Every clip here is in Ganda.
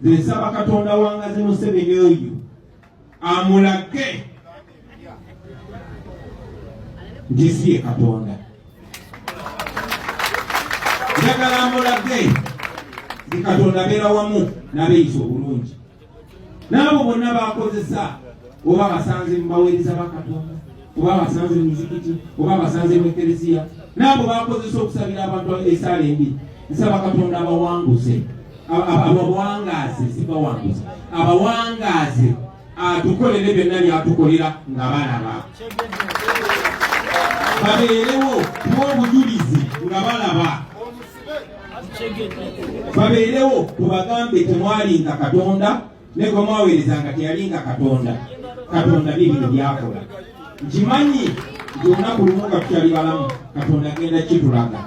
nze nsaba Katonda wangazi Museveni oyo amulage nti si ye Katonda. Njagala amulage nti Katonda abeera wamu n'abeeyisa obulungi. N'abo bonna bakozesa oba basanze mu baweereza ba Katonda, oba basanze mu muzikiti, oba basanze mu eklezia, n'abo bakozesa okusabira abantu esaala embi. Nsaba Katonda abawanguze, abawangaze, si bawanguze, abawangaze, atukolere byonna byatukolera nga balaba. Babeerewo n'obujulizi nga balaba. Babeerewo tubagambe temwalinga Katonda ne gwe mwaweerezanga teyalinga Katonda. Katonda bibino byakola. Nkimanyi nti olunaku lumu nga tukyali balamu Katonda agenda kitulaga.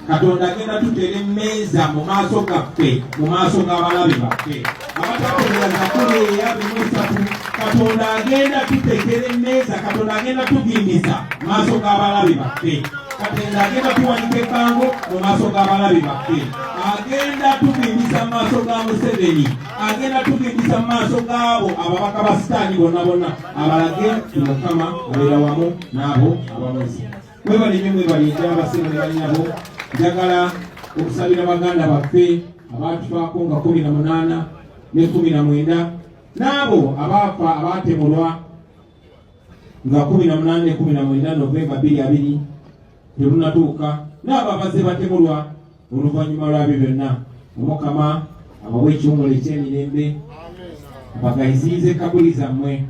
Katonda agenda tutera emmeeza mu maaso gaffe, mu maaso g'abalabe baffe abatakolera zakoleera bimusatu. Katonda agenda tutekera emmeeza, Katonda agenda tugimbiza mu maaso g'abalabe baffe. Katonda agenda tuwanika ebbango mu maaso g'abalabe baffe. Agenda tugimbiza mu maaso ga Museveni, agenda tugimbiza mu maaso g'abo ababaka ba sitaani bonna bonna abalage nti Mukama abeera wamu n'abo abamuzi. Mwebalime mwebalinde abasinga banyabo. Njagala okusabira baganda baffe abaatufaako nga 18 ne 19 n'abo abaafa abaatemulwa nga 18 ne 19 Novemba 2020 terunatuuka, n'abo abaze batemulwa oluvannyuma lwabyo byonna. Omukama abawe ekiwumulo eky'emirembe, abagayiziize kabuli zammwe,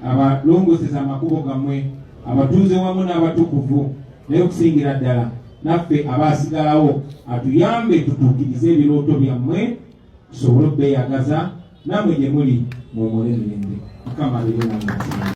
abalongoseza amakubo gammwe, abatuuze wamu n'abatukuvu, naye okusingira ddala naffe abaasigalawo atuyambe tutuukirize ebirooto byammwe tusobole okubeyagaza nammwe gye muli mwemule emirembe. Mukama abeere nammwe.